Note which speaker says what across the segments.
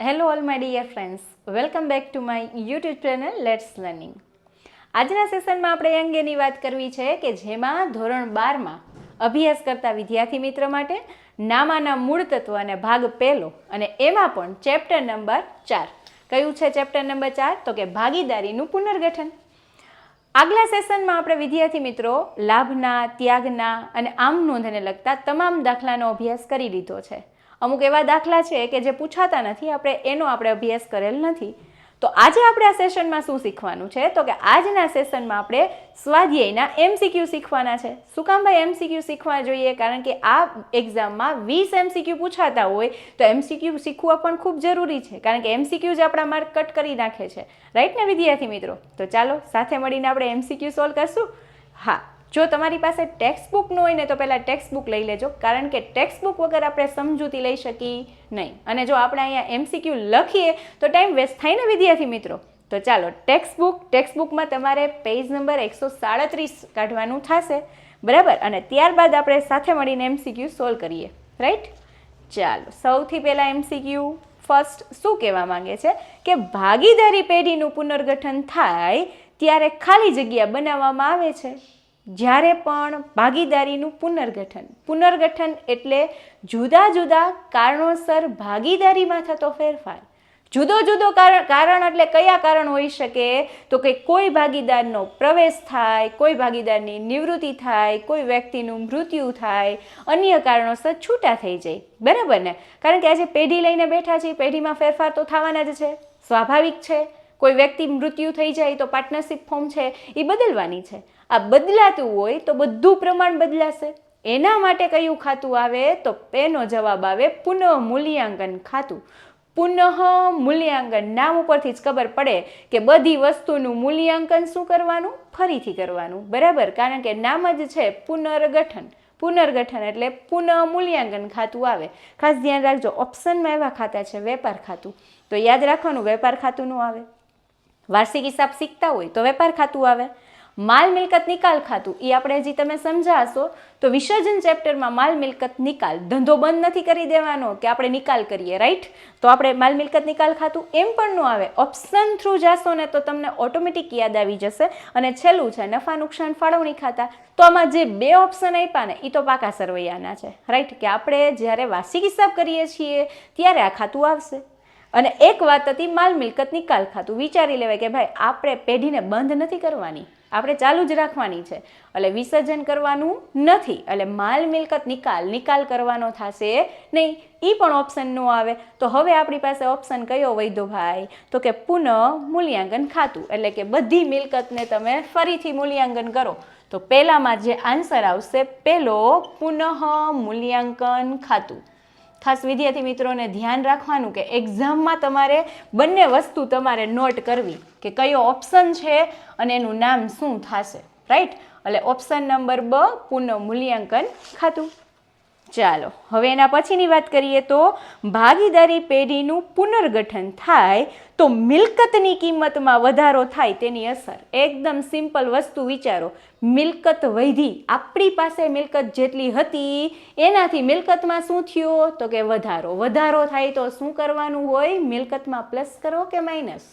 Speaker 1: Hello all my dear friends, welcome back to my YouTube channel let's learning. આજના સેશનમાં આપણે એ અંગેની વાત કરવી છે કે જેમાં ધોરણ 12માં અભ્યાસ કરતા વિદ્યાર્થી મિત્ર માટે નામાના મૂળ તત્વ અને ભાગ પહેલો, અને એમાં પણ ચેપ્ટર નંબર 4. કયું છે ચેપ્ટર નંબર 4? તો કે ભાગીદારીનું પુનર્ગઠન. આગલા સેશનમાં આપણે વિદ્યાર્થી મિત્રો લાભના, ત્યાગના અને આમ નોંધને લગતા તમામ દાખલાનો અભ્યાસ કરી લીધો છે. અમુક એવા દાખલા છે કે જે પૂછાતા નથી, એનો આપણે અભ્યાસ કરેલ નથી. તો આજે આપણે આ સેશનમાં શું શીખવાનું છે? તો કે આજના સેશનમાં આપણે સ્વાધ્યાયના MCQ શીખવાના છે. શું કામ ભાઈ MCQ શીખવા જોઈએ? કારણ કે આ એક્ઝામમાં 20 MCQ પૂછાતા હોય તો MCQ શીખવા પણ ખૂબ જરૂરી છે, કારણ કે MCQ જ આપણા માર્ક કટ કરી નાખે છે. રાઈટ ને વિદ્યાર્થી મિત્રો? તો ચાલો સાથે મળીને આપણે MCQ સોલ્વ કરશું. હા, જો તમારી પાસે ટેક્સ્ટ બુક ન હોય ને તો પહેલાં ટેક્સ્ટ બુક લઈ લેજો, કારણ કે ટેક્સ્ટ બુક વગર આપણે સમજૂતી લઈ શકીએ નહીં. અને જો આપણે અહીંયા MCQ લખીએ તો ટાઈમ વેસ્ટ થાય ને વિદ્યાર્થી મિત્રો. તો ચાલો ટેક્સ્ટ બુકમાં તમારે પેજ નંબર 137 કાઢવાનું થશે, બરાબર? અને ત્યારબાદ આપણે સાથે મળીને MCQ સોલ્વ કરીએ. રાઈટ? ચાલો, સૌથી પહેલાં MCQ ફર્સ્ટ શું કહેવા માંગે છે કે ભાગીદારી પેઢીનું પુનર્ગઠન થાય ત્યારે ખાલી જગ્યા બનાવવામાં આવે છે. જ્યારે પણ ભાગીદારીનું પુનર્ગઠન એટલે જુદા જુદા કારણોસર ભાગીદારીમાં થતો ફેરફાર. જુદો કારણ એટલે કયા કારણ હોઈ શકે? તો કે કોઈ ભાગીદારનો પ્રવેશ થાય, કોઈ ભાગીદારની નિવૃત્તિ થાય, કોઈ વ્યક્તિનું મૃત્યુ થાય, અન્ય કારણોસર છૂટા થઈ જાય. બરાબર ને? કારણ કે આજે પેઢી લઈને બેઠા છીએ, પેઢીમાં ફેરફાર તો થવાના જ છે, સ્વાભાવિક છે. કોઈ વ્યક્તિ મૃત્યુ થઈ જાય તો પાર્ટનરશિપ ફોર્મ છે એ બદલવાની છે. આ બદલાતું હોય તો બધું પ્રમાણ બદલાશે. એના માટે કયું ખાતું આવે? તો એનો જવાબ આવે પુનઃ મૂલ્યાંકન ખાતું. પુનઃ મૂલ્યાંકન નામ ઉપરથી જ ખબર પડે કે બધી વસ્તુનું મૂલ્યાંકન શું કરવાનું? ફરીથી કરવાનું. બરાબર? કારણ કે નામ જ છે પુનર્ગઠન એટલે પુનઃ મૂલ્યાંકન ખાતું આવે. ખાસ ધ્યાન રાખજો, ઓપ્શનમાં એવા ખાતા છે વેપાર ખાતું, તો યાદ રાખવાનું વેપાર ખાતું નું આવે. વાર્ષિક હિસાબ શીખતા હોય તો વેપાર ખાતું આવે. માલ મિલકત નિકાલ ખાતું, એ આપણે હજી તમે સમજાશો તો વિસર્જન ચેપ્ટરમાં માલ મિલકત નિકાલ, ધંધો બંધ નથી કરી દેવાનો કે આપણે નિકાલ કરીએ. રાઈટ? તો આપણે માલ મિલકત નિકાલ ખાતું એમ પણ ન આવે. ઓપ્શન થ્રુ જાશો ને તો તમને ઓટોમેટિક યાદ આવી જશે. અને છેલ્લું છે નફા નુકસાન ફાળવણી ખાતા. તો આમાં જે બે ઓપ્શન આપ્યા ને એ તો પાકા સરવૈયાના છે. રાઈટ? કે આપણે જ્યારે વાર્ષિક હિસાબ કરીએ છીએ ત્યારે આ ખાતું આવશે. અને એક વાત હતી માલ મિલકત નિકાલ ખાતું. વિચારી લેવાય કે ભાઈ આપણે પેઢીને બંધ નથી કરવાની, આપણે ચાલુ જ રાખવાની છે, એટલે વિસર્જન કરવાનું નથી, એટલે માલ મિલકત નિકાલ કરવાનો થશે નહીં. એ પણ ઓપ્શન ન આવે. તો હવે આપણી પાસે ઓપ્શન કયો વધ્યો ભાઈ? તો કે પુનઃ મૂલ્યાંકન ખાતું, એટલે કે બધી મિલકતને તમે ફરીથી મૂલ્યાંકન કરો. તો પહેલામાં જે આન્સર આવશે પહેલો પુનઃ મૂલ્યાંકન ખાતું. ખાસ વિદ્યાર્થી મિત્રોને ધ્યાન રાખવાનું કે એક્ઝામમાં તમારે બંને વસ્તુ તમારે નોટ કરવી કે કયો ઓપ્શન છે અને એનું નામ શું થશે. રાઈટ? એટલે ઓપ્શન નંબર બ પુનઃ મૂલ્યાંકન ખાતું. ચાલો હવે એના પછીની વાત કરીએ તો ભાગીદારી પેઢીનું પુનર્ગઠન થાય તો મિલકતની કિંમતમાં વધારો થાય તેની અસર. એકદમ સિમ્પલ વસ્તુ વિચારો. મિલકત વધી, આપણી પાસે મિલકત જેટલી હતી એનાથી મિલકતમાં શું થયું? તો કે વધારો થાય તો શું કરવાનું હોય? મિલકતમાં પ્લસ કરો કે માઇનસ?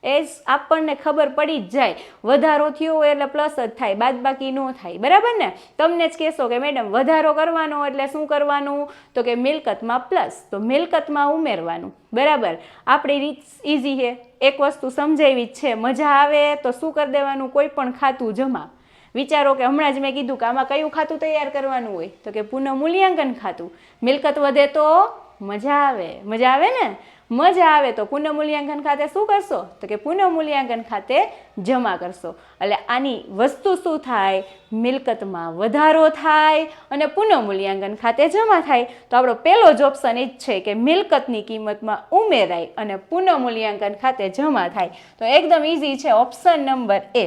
Speaker 1: એ આપણને ખબર પડી જ જાય. વધારો થયો હોય એટલે પ્લસ જ થાય, બાદબાકી ન થાય. બરાબર ને? તમને જ કહેશો કે મેડમ વધારો કરવાનો એટલે શું કરવાનું? તો કે મિલકતમાં પ્લસ, તો મિલકતમાં ઉમેરવાનું. બરાબર? આપણી રીત ઇઝી છે, એક વસ્તુ સમજાવી જ છે. મજા આવે તો શું કરી દેવાનું? કોઈ પણ ખાતું જમા. વિચારો કે હમણાં જ મેં કીધું કે આમાં કયું ખાતું તૈયાર કરવાનું હોય? તો કે પુનઃ મૂલ્યાંકન ખાતું. મિલકત વધે તો મજા આવે ને? મજા આવે તો પુનઃ મૂલ્યાંકન ખાતે શું કરશો? તો કે પુનઃ મૂલ્યાંકન ખાતે જમા કરશો. એટલે આની વસ્તુ શું થાય? મિલકતમાં વધારો થાય અને પુનઃ મૂલ્યાંકન ખાતે જમા થાય. તો આપણો પહેલો જ ઓપ્શન એ જ છે કે મિલકતની કિંમતમાં ઉમેરાય અને પુનઃ મૂલ્યાંકન ખાતે જમા થાય. તો એકદમ ઇઝી છે, ઓપ્શન નંબર એ.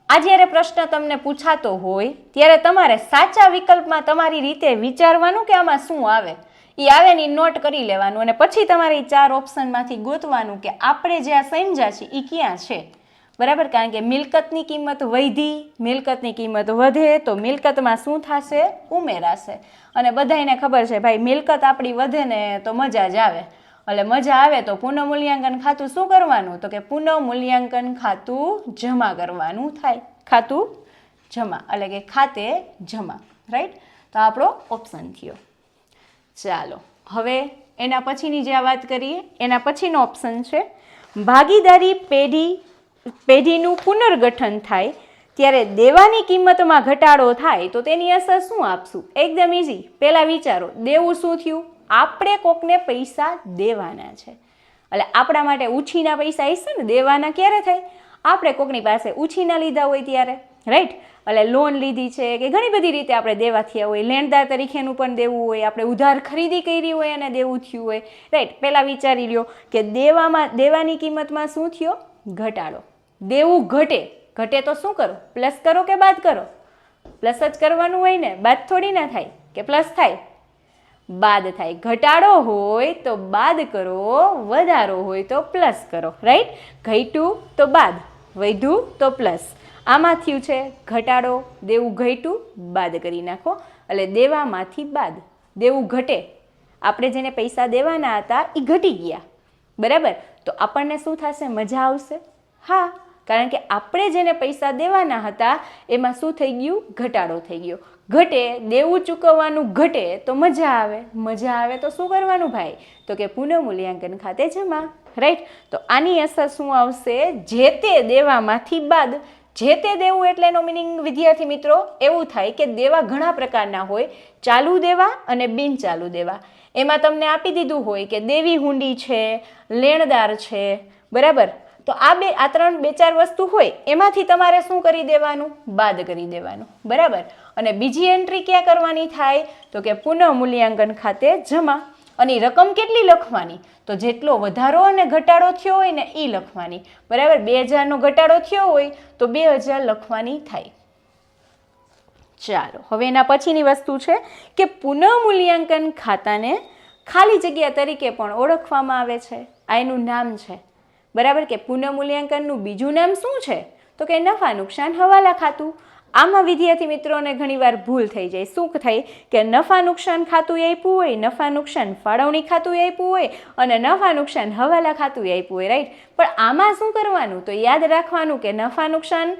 Speaker 1: આ જ્યારે પ્રશ્ન તમને પૂછાતો હોય ત્યારે તમારે સાચા વિકલ્પમાં તમારી રીતે વિચારવાનું કે આમાં શું આવે. એ આવે ને નોટ કરી લેવાનું અને પછી તમારે 4 ઓપ્શનમાંથી ગોતવાનું કે આપણે જે આ સમજ્યા છે એ ક્યાં છે. બરાબર? કારણ કે મિલકતની કિંમત વધી, મિલકતની કિંમત વધે તો મિલકતમાં શું થશે? ઉમેરાશે. અને બધાને ખબર છે ભાઈ મિલકત આપણી વધે ને તો મજા જ આવે. એટલે મજા આવે તો પુનઃમૂલ્યાંકન ખાતું શું કરવાનું, તો કે પુનઃમૂલ્યાંકન ખાતું જમા કરવાનું થાય, ખાતું જમા એટલે કે ખાતે જમા, રાઈટ. તો આપણો ઓપ્શન થયો. ચાલો હવે એના પછીની જે વાત કરીએ એના પછીનો ઓપ્શન છે ભાગીદારી પેઢીનું પુનર્ગઠન થાય ત્યારે દેવાની કિંમતમાં ઘટાડો થાય તો તેની અસર શું આપશું. એકદમ ઇઝી. પહેલાં વિચારો, દેવું શું થયું, આપણે કોકને પૈસા દેવાના છે એટલે આપણા માટે ઉછીના પૈસા હશે ને, દેવાના ક્યારે થાય, આપણે કોકની પાસે ઉછીના લીધા હોય ત્યારે, રાઈટ. એટલે લોન લીધી છે કે ઘણી બધી રીતે આપણે દેવા થયા હોય, લેણદાર તરીકેનું પણ દેવું હોય, આપણે ઉધાર ખરીદી કરી હોય અને દેવું થયું હોય, રાઈટ. પહેલાં વિચારી લ્યો કે દેવાની કિંમતમાં શું થયો, ઘટાડો. દેવું ઘટે તો શું કરો, પ્લસ કરો કે બાદ કરો, પ્લસ જ કરવાનું હોય ને, બાદ થોડી ના થાય કે પ્લસ થાય, બાદ થાય. ઘટાડો હોય તો બાદ કરો, વધારો હોય તો પ્લસ કરો, રાઈટ. ઘટ્યું તો બાદ, વધ્યું તો પ્લસ. આમાં થયું છે ઘટાડો, દેવું ઘટ્યું, બાદ કરી નાખો એટલે દેવામાંથી બાદ. દેવું ઘટે, આપણે જેને પૈસા દેવાના હતા એ ઘટી ગયા, બરાબર. તો આપણને શું થશે, મજા આવશે. હા, કારણ કે આપણે જેને પૈસા દેવાના હતા એમાં શું થઈ ગયું, ઘટાડો થઈ ગયો. ઘટે, દેવું ચૂકવવાનું ઘટે તો મજા આવે, મજા આવે તો શું કરવાનું ભાઈ, તો કે પુનઃમૂલ્યાંકન ખાતે જમા, રાઈટ. તો આની અસર શું આવશે, જે તે દેવામાંથી બાદ. જે તે દેવું એટલે એનો મિનિંગ વિદ્યાર્થી મિત્રો એવું થાય કે દેવા ઘણા પ્રકારના હોય, ચાલુ દેવા અને બિનચાલુ દેવા. એમાં તમને આપી દીધું હોય કે દેવી હુંડી છે, લેણદાર છે, બરાબર. તો આ ત્રણ બે ચાર વસ્તુ હોય એમાંથી તમારે શું કરી દેવાનું, બાદ કરી દેવાનું, બરાબર. અને બીજી એન્ટ્રી ક્યાં કરવાની થાય, તો કે પુનઃમૂલ્યાંકન ખાતે જમા. અને રકમ કેટલી લખવાની, તો જેટલો વધારો અને ઘટાડો થયો હોય ને એ લખવાની, બરાબર. 2000નો ઘટાડો થયો હોય તો 2000 લખવાની થાય. ચાલો હવે એના પછીની વસ્તુ છે કે પુનઃમૂલ્યાંકન ખાતાને ખાલી જગ્યા તરીકે પણ ઓળખવામાં આવે છે. આ એનું નામ છે, બરાબર. કે પુનઃમૂલ્યાંકનનું બીજું નામ શું છે, તો કે નફા નુકસાન હવાલા ખાતું. આમાં વિદ્યાર્થી મિત્રોને ઘણીવાર ભૂલ થઈ જાય. શું થાય કે નફા નુકસાન ખાતું આપ્યું હોય, નફા નુકસાન ફાળવણી ખાતું આપ્યું હોય અને નફા નુકસાન હવાલા ખાતું આપ્યું હોય, રાઈટ. પણ આમાં શું કરવાનું, તો યાદ રાખવાનું કે નફા નુકસાન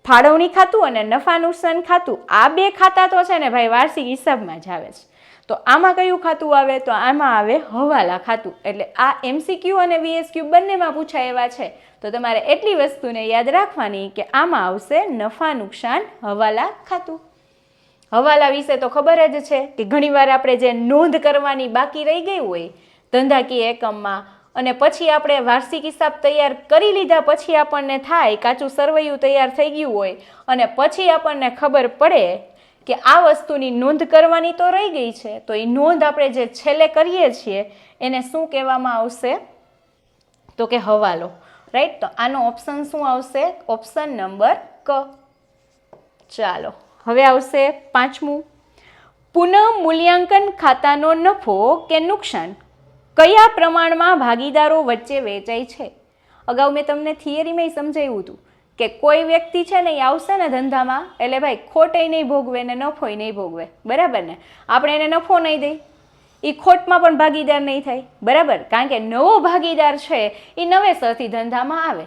Speaker 1: ફાળવણી ખાતું અને નફા નુકસાન ખાતું આ બે ખાતા તો છે ને ભાઈ વાર્ષિક હિસાબમાં જ આવે છે. તો આમાં કયું ખાતું આવે, તો આમાં આવે હવાલા ખાતું. એટલે આ MCQ અને VSQ બંનેમાં પૂછાય એવા છે. તો તમારે એટલી વસ્તુને યાદ રાખવાની કે આમાં આવશે નફા નુકસાન હવાલા ખાતું. હવાલા વિશે તો ખબર જ છે કે ઘણીવાર આપણે જે નોંધ કરવાની બાકી રહી ગઈ હોય ધંધાકીય એકમમાં અને પછી આપણે વાર્ષિક હિસાબ તૈયાર કરી લીધા પછી આપણને થાય કાચું સરવૈયું તૈયાર થઈ ગયું હોય અને પછી આપણને ખબર પડે કે આ વસ્તુની નોંધ કરવાની તો રહી ગઈ છે, તો એ નોંધ આપણે જે છેલ્લે કરીએ છીએ એને શું કહેવામાં આવશે, તો કે હવાલો, રાઈટ. તો આનો ઓપ્શન શું આવશે, ઓપ્શન નંબર ક. ચાલો હવે આવશે પાંચમું, પુનઃમૂલ્યાંકન ખાતાનો નફો કે નુકસાન કયા પ્રમાણમાં ભાગીદારો વચ્ચે વેચાય છે. અગાઉ મેં તમને થિયરીમાં સમજાવ્યું હતું કે કોઈ વ્યક્તિ છે ને એ આવશે ને ધંધામાં એટલે ભાઈ ખોટે નહીં ભોગવે ને નફોય નહીં ભોગવે, બરાબર ને. આપણે એને નફો નહીં દઈ, એ ખોટમાં પણ ભાગીદાર નહીં થાય, બરાબર. કારણ કે નવો ભાગીદાર છે એ નવેસરથી ધંધામાં આવે,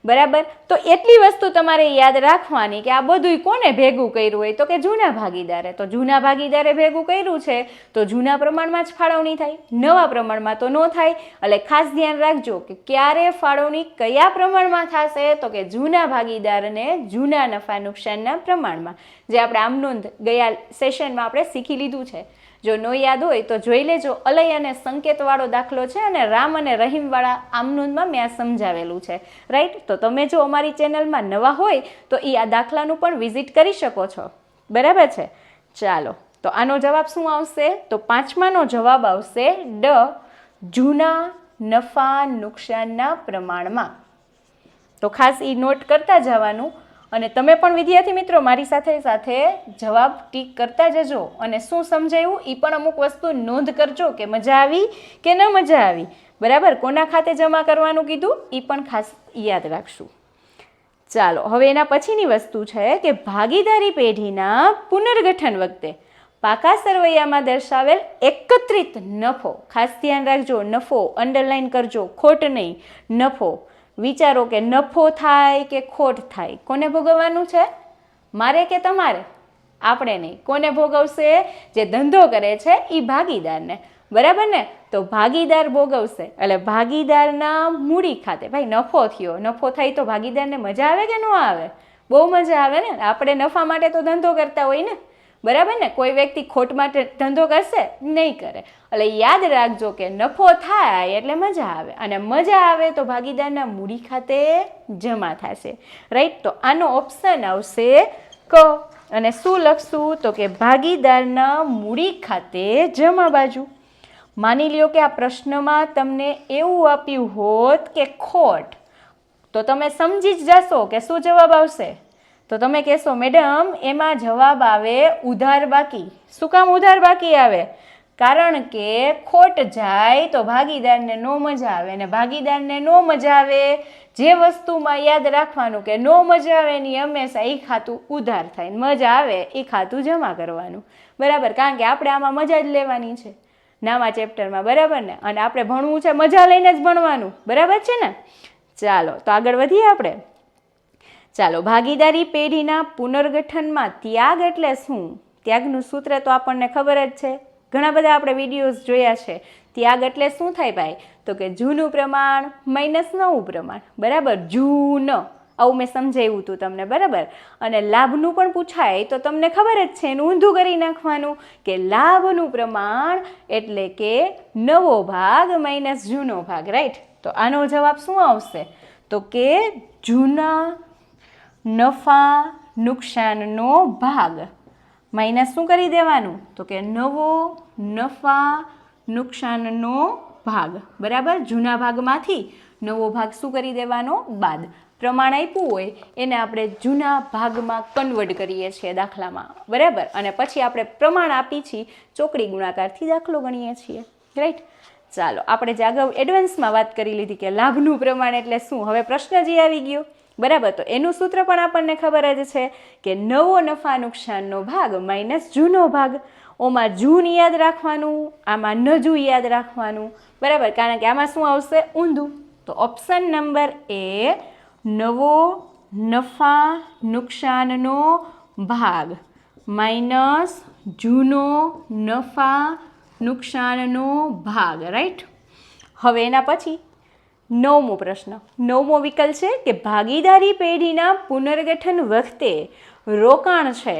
Speaker 1: બરાબર. તો એટલી વસ્તુ તમારે યાદ રાખવાની કે આ બધું કોને ભેગું કર્યું હોય, તો કે જૂના ભાગીદારે. તો જૂના ભાગીદારે ભેગું કર્યું છે તો જૂના પ્રમાણમાં જ ફાળવણી થાય, નવા પ્રમાણમાં તો ન થાય. એટલે ખાસ ધ્યાન રાખજો કે ક્યારે ફાળવણી કયા પ્રમાણમાં થશે, તો કે જૂના ભાગીદારને જૂના નફા નુકસાનના પ્રમાણમાં. જે આપણે આમ નોંધ ગયા સેશનમાં આપણે શીખી લીધું છે. જો ન યાદ હોય તો જોઈ લેજો. અલય અને સંકેતવાળો દાખલો છે અને રામ અને રહીમવાળા આમનોંધમાં મેં આ સમજાવેલું છે, રાઈટ. તો તમે જો અમારી ચેનલમાં નવા હોય તો એ આ દાખલાનું પણ વિઝિટ કરી શકો છો, બરાબર છે. ચાલો તો આનો જવાબ શું આવશે, તો પાંચમાનો જવાબ આવશે ડ, જૂના નફા નુકસાનના પ્રમાણમાં. તો ખાસ એ નોટ કરતા જવાનું અને તમે પણ વિદ્યાર્થી મિત્રો મારી સાથે સાથે જવાબ ટીક કરતા જજો અને શું સમજાયું એ પણ અમુક વસ્તુ નોંધ કરજો કે મજા આવી કે ન મજા આવી, બરાબર. કોના ખાતે જમા કરવાનું કીધું એ પણ ખાસ યાદ રાખશું. ચાલો હવે એના પછીની વસ્તુ છે કે ભાગીદારી પેઢીના પુનર્ગઠન વખતે પાકા સરવૈયામાં દર્શાવેલ એકત્રિત નફો, ખાસ ધ્યાન રાખજો, નફો અંડરલાઈન કરજો, ખોટ નહીં, નફો. વિચારો કે નફો થાય કે ખોટ થાય, કોને ભોગવવાનું છે? મારે કે તમારે? આપણે નહીં. કોને ભોગવશે? જે ધંધો કરે છે એ ભાગીદારને, બરાબર ને? તો ભાગીદાર ભોગવશે. એટલે ભાગીદારના મૂડી ખાતે ભાઈ નફો થયો. નફો થાય તો ભાગીદારને મજા આવે કે ન આવે? બહુ મજા આવે ને. આપણે નફા માટે તો ધંધો કરતા હોય ને, બરાબર ને? કોઈ વ્યક્તિ ખોટ માટે ધંધો કરશે? નહીં કરે. એટલે યાદ રાખજો કે નફો થાય એટલે મજા આવે, અને મજા આવે તો ભાગીદારના મૂડી ખાતે જમા થશે, રાઈટ? તો આનો ઓપ્શન આવશે ક. અને શું લખશું? તો કે ભાગીદારના મૂડી ખાતે જમા બાજુ. માની લ્યો કે આ પ્રશ્નમાં તમને એવું આપ્યું હોત કે ખોટ, તો તમે સમજી જ જશો કે શું જવાબ આવશે. તો તમે કહેશો મેડમ એમાં જવાબ આવે ઉધાર બાકી. શું કામ ઉધાર બાકી આવે? કારણ કે ખોટ જાય તો ભાગીદારને નો મજા આવે, અને ભાગીદારને નો મજા આવે, જે વસ્તુમાં યાદ રાખવાનું કે નો મજા આવે એની હંમેશા એ ખાતું ઉધાર થાય, મજા આવે એ ખાતું જમા કરવાનું, બરાબર? કારણ કે આપણે આમાં મજા જ લેવાની છે નામા ચેપ્ટરમાં, બરાબર ને? અને આપણે ભણવું છે મજા લઈને જ ભણવાનું, બરાબર છે ને? ચાલો તો આગળ વધીએ આપણે. ચાલો, ભાગીદારી પેઢીના પુનર્ગઠનમાં ત્યાગ એટલે શું? ત્યાગનું સૂત્ર તો આપણને ખબર જ છે, ઘણા બધા આપણે વિડીયોઝ જોયા છે. ત્યાગ એટલે શું થાય ભાઈ? તો કે જૂનું પ્રમાણ માઇનસ નવું પ્રમાણ, બરાબર? જૂન, આવું મેં સમજાવ્યું હતું તમને, બરાબર? અને લાભનું પણ પૂછાય તો તમને ખબર જ છે, એનું ઊંધું કરી નાખવાનું કે લાભનું પ્રમાણ એટલે કે નવો ભાગ માઇનસ જૂનો ભાગ, રાઈટ? તો આનો જવાબ શું આવશે? તો કે જૂના નફા નુકસાનનો ભાગ માઇનસ શું કરી દેવાનું? તો કે નવો નફા નુકસાનનો ભાગ, બરાબર? જૂના ભાગમાંથી નવો ભાગ શું કરી દેવાનો? બાદ. પ્રમાણ આપ્યું હોય એને આપણે જૂના ભાગમાં કન્વર્ટ કરીએ છીએ દાખલામાં, બરાબર? અને પછી આપણે પ્રમાણ આપી છીએ, ચોકડી ગુણાકારથી દાખલો ગણીએ છીએ, રાઈટ? ચાલો, આપણે જે અગાઉ એડવાન્સમાં વાત કરી લીધી કે લાભનું પ્રમાણ એટલે શું, હવે પ્રશ્ન જે આવી ગયો, બરાબર? તો એનું સૂત્ર પણ આપણને ખબર જ છે કે નવો નફા નુકસાનનો ભાગ માઇનસ જૂનો ભાગ. ઓમાં જૂન યાદ રાખવાનું, આમાં નજુ યાદ રાખવાનું, બરાબર? કારણ કે આમાં શું આવશે? ઊંધું. તો ઓપ્શન નંબર એ નવો નફા નુકસાનનો ભાગ માઇનસ જૂનો નફા નુકસાનનો ભાગ, રાઈટ? હવે એના પછી નવમો પ્રશ્ન, નવમો વિકલ્પ છે કે ભાગીદારી પેઢીના પુનર્ગઠન વખતે રોકાણ છે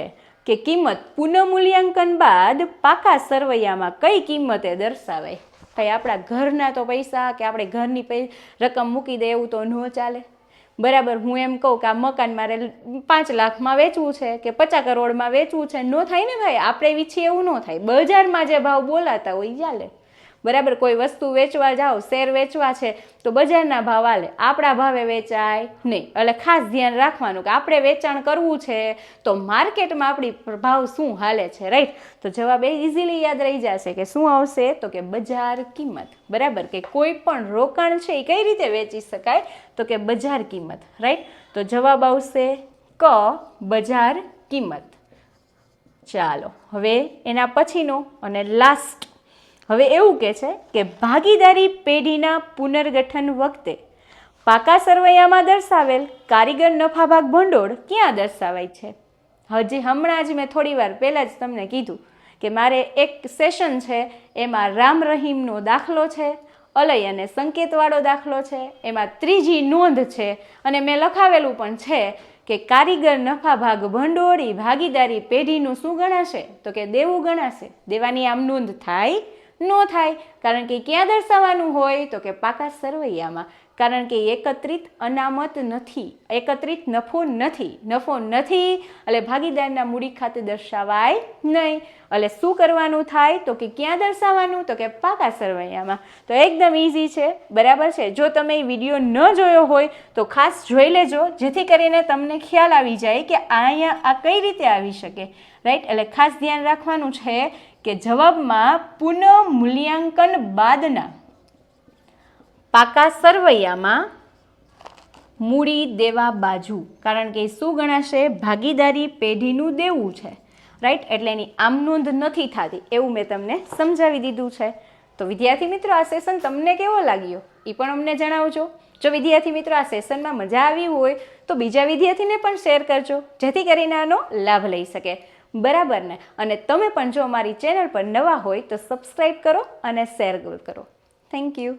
Speaker 1: કે કિંમત પુનઃમૂલ્યાંકન બાદ પાકા સરવૈયામાં કઈ કિંમતે દર્શાવાય? ભાઈ આપણા ઘરના તો પૈસા કે આપણે ઘરની રકમ મૂકી દે એવું તો ન ચાલે, બરાબર? હું એમ કહું કે આ મકાન મારે 5 લાખમાં વેચવું છે કે 50 કરોડમાં વેચવું છે, ન થાય ને ભાઈ. આપણે વીછીએ એવું ન થાય, બજારમાં જે ભાવ બોલાતા હોય ચાલે, બરાબર? કોઈ વસ્તુ વેચવા જાઓ, શેર વેચવા છે તો બજારના ભાવ હાલે, આપણા ભાવે વેચાય નહીં. એટલે ખાસ ધ્યાન રાખવાનું કે આપણે વેચાણ કરવું છે તો માર્કેટમાં આપણી ભાવ શું હાલે છે, રાઈટ? તો જવાબ એ ઇઝીલી યાદ રહી જશે કે શું આવશે? તો કે બજાર કિંમત, બરાબર? કે કોઈ પણ રોકાણ છે એ કઈ રીતે વેચી શકાય? તો કે બજાર કિંમત, રાઈટ? તો જવાબ આવશે ક, બજાર કિંમત. ચાલો, હવે એના પછીનો અને લાસ્ટ, હવે એવું કહે છે કે ભાગીદારી પેઢીના પુનર્ગઠન વખતે પાકા સરવૈયામાં દર્શાવેલ કારીગર નફા ભાગ ભંડોળ ક્યાં દર્શાવાય છે? હજી હમણાં જ મેં થોડી વાર પહેલાં જ તમને કીધું કે મારે એક સેશન છે એમાં રામ રહીમનો દાખલો છે, અલય અને સંકેતવાળો દાખલો છે, એમાં ત્રીજી નોંધ છે, અને મેં લખાવેલું પણ છે કે કારીગર નફા ભાગ ભંડોળ એ ભાગીદારી પેઢીનું શું ગણાશે? તો કે દેવું ગણાશે. દેવાની આમ નોંધ થાય? નો થાય. કારણ કે ક્યાં દર્શાવવાનું હોય? તો કે પાકા સરવૈયામાં. કારણ કે એકત્રિત અનામત નથી, એકત્રિત નફો નથી, નફો નથી એટલે ભાગીદારના મૂડી ખાતે દર્શાવાય નહીં. એટલે શું કરવાનું થાય? તો કે ક્યાં દર્શાવવાનું? તો કે પાકા સરવૈયામાં. તો એકદમ ઇઝી છે, બરાબર છે? જો તમે એ વિડીયો ન જોયો હોય તો ખાસ જોઈ લેજો, જેથી કરીને તમને ખ્યાલ આવી જાય કે અહીંયા આ કઈ રીતે આવી શકે, રાઈટ? એટલે ખાસ ધ્યાન રાખવાનું છે કે જવાબમાં પુનઃમૂલ્યાંકન બાદના પાકા સરવૈયામાં મૂડી દેવા બાજુ, કારણ કે શું ગણાશે? ભાગીદારી પેઢીનું દેવું છે, રાઈટ, એટલે એની આમ નોંધ નથી થતી એવું મેં તમને સમજાવી દીધું છે. તો વિદ્યાર્થી મિત્રો આ સેશન તમને કેવો લાગ્યો એ પણ અમને જણાવજો. જો વિદ્યાર્થી મિત્રો આ સેશનમાં મજા આવી હોય તો બીજા વિદ્યાર્થીને પણ શેર કરજો, જેથી કરીને આનો લાભ લઈ શકે. બરાબર ને? અને તમે પણ જો અમારી ચેનલ પર નવા હોય તો સબસ્ક્રાઈબ કરો અને શેર કરો. Thank you.